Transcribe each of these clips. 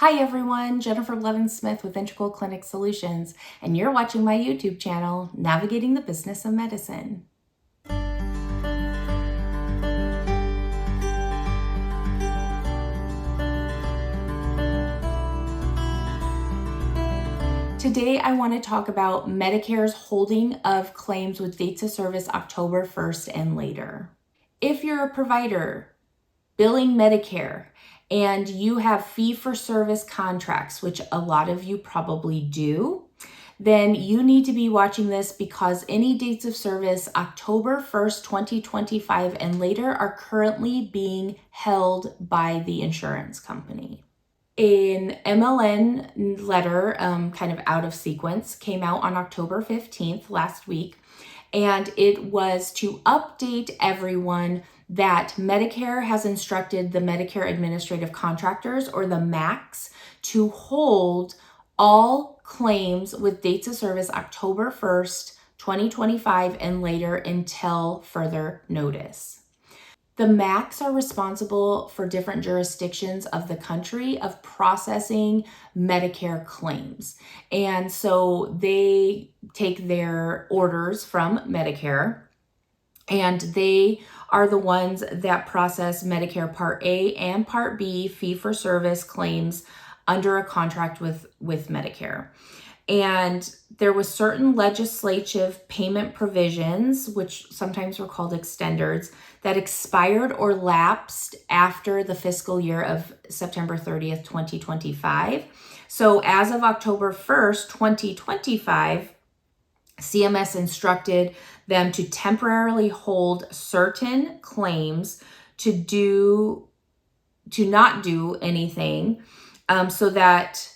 Hi everyone, Jennifer Levin-Smith with Integral Clinic Solutions, and you're watching my YouTube channel, Navigating the Business of Medicine. Today I want to talk about Medicare's holding of claims with dates of service October 1st and later. If you're a provider billing Medicare, and you have fee-for-service contracts, which a lot of you probably do, then you need to be watching this because any dates of service October 1st, 2025 and later are currently being held by the insurance company. An MLN letter, kind of out of sequence, came out on October 15th last week, and it was to update everyone that Medicare has instructed the Medicare Administrative Contractors, or the MACs, to hold all claims with dates of service October 1st, 2025 and later until further notice. The MACs are responsible for different jurisdictions of the country of processing Medicare claims. And so they take their orders from Medicare, and they are the ones that process Medicare Part A and Part B fee-for-service claims under a contract with Medicare. And there was certain legislative payment provisions, which sometimes were called extenders, that expired or lapsed after the fiscal year of September 30th, 2025. So as of October 1st, 2025, CMS instructed them to temporarily hold certain claims to not do anything, so that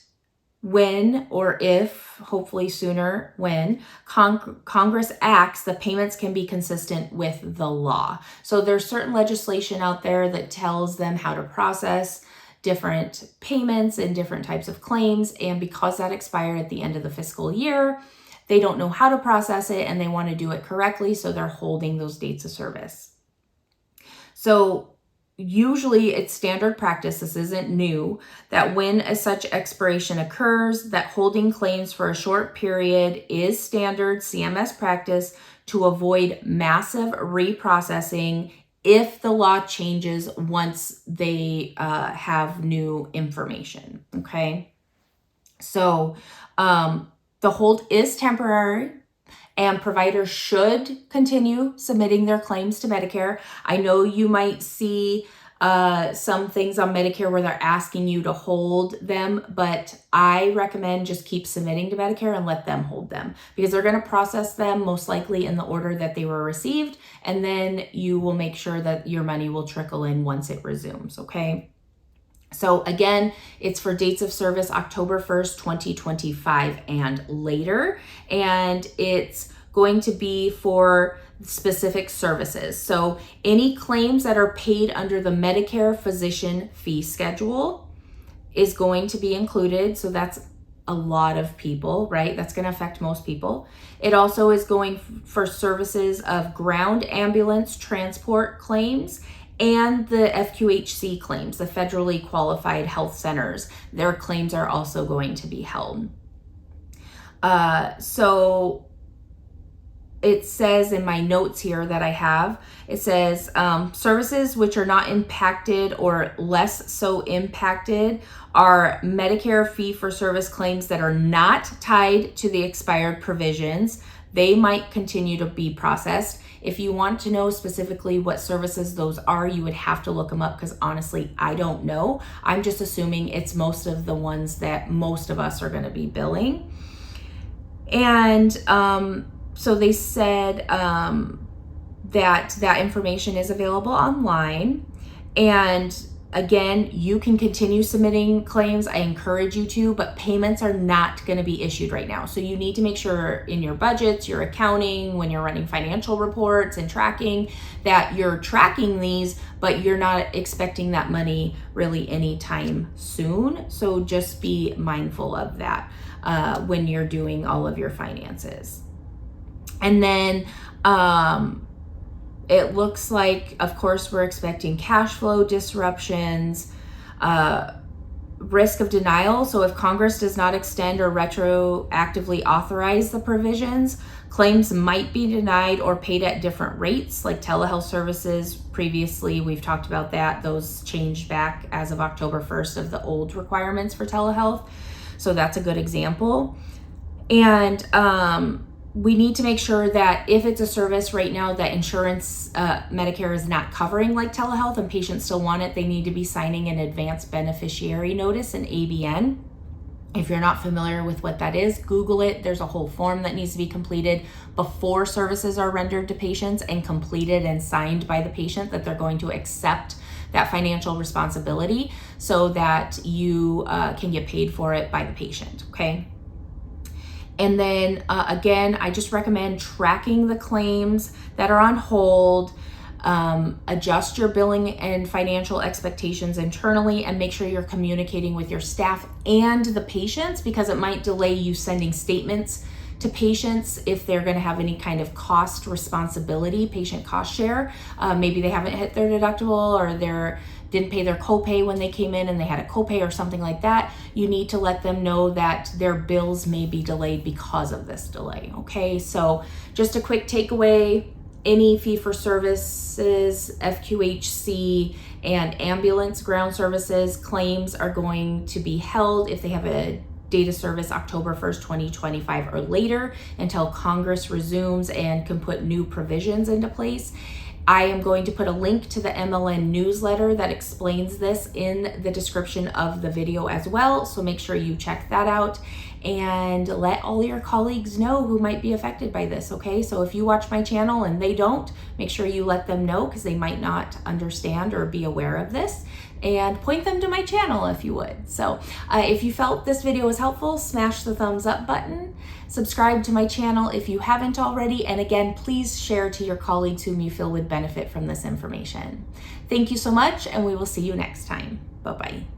when, or if, hopefully sooner, when Congress acts, the payments can be consistent with the law. So there's certain legislation out there that tells them how to process different payments and different types of claims. And because that expired at the end of the fiscal year, they don't know how to process it and they want to do it correctly. So they're holding those dates of service. So usually it's standard practice, this isn't new, that when such expiration occurs, that holding claims for a short period is standard CMS practice to avoid massive reprocessing if the law changes once they have new information, okay? So the hold is temporary, and providers should continue submitting their claims to Medicare. I know you might see some things on Medicare where they're asking you to hold them, but I recommend just keep submitting to Medicare and let them hold them, because they're going to process them most likely in the order that they were received, and then you will make sure that your money will trickle in once it resumes, okay? So again, it's for dates of service October 1st, 2025 and later, and it's going to be for specific services. So any claims that are paid under the Medicare physician fee schedule is going to be included. So that's a lot of people, right? That's going to affect most people. It also is going for services of ground ambulance transport claims and the FQHC claims, the federally qualified health centers. Their claims are also going to be held. So it says in my notes here that I have, it says services which are not impacted or less so impacted are Medicare fee-for-service claims that are not tied to the expired provisions. They might continue to be processed. If you want to know specifically what services those are, you would have to look them up, because honestly, I don't know. I'm just assuming it's most of the ones that most of us are going to be billing. And so they said that information is available online. And again, you can continue submitting claims. I encourage you to, but payments are not going to be issued right now. So you need to make sure in your budgets, your accounting, when you're running financial reports and tracking, that you're tracking these, but you're not expecting that money really anytime soon. So just be mindful of that when you're doing all of your finances. And then it looks like, of course, we're expecting cash flow disruptions, risk of denial. So if Congress does not extend or retroactively authorize the provisions, claims might be denied or paid at different rates, like telehealth services. Previously, we've talked about that. Those changed back as of October 1st of the old requirements for telehealth. So that's a good example. And we need to make sure that if it's a service right now that insurance, Medicare is not covering, like telehealth, and patients still want it, they need to be signing an advanced beneficiary notice, an ABN. If you're not familiar with what that is, Google it. There's a whole form that needs to be completed before services are rendered to patients, and completed and signed by the patient that they're going to accept that financial responsibility so that you can get paid for it by the patient, okay? And then again, I just recommend tracking the claims that are on hold. Adjust your billing and financial expectations internally, and make sure you're communicating with your staff and the patients, because it might delay you sending statements to patients if they're going to have any kind of cost responsibility, patient cost share. Maybe they haven't hit their deductible, or they didn't pay their copay when they came in and they had a copay or something like that. You need to let them know that their bills may be delayed because of this delay, okay? So just a quick takeaway: any fee-for-services, FQHC, and ambulance ground services claims are going to be held if they have a date of service October 1st, 2025 or later, until Congress resumes and can put new provisions into place. I am going to put a link to the MLN newsletter that explains this in the description of the video as well, so make sure you check that out and let all your colleagues know who might be affected by this, okay? So if you watch my channel and they don't, make sure you let them know, because they might not understand or be aware of this, and point them to my channel if you would. So if you felt this video was helpful, smash the thumbs up button, subscribe to my channel if you haven't already, and again, please share to your colleagues whom you feel would benefit from this information. Thank you so much, and we will see you next time. Bye-bye.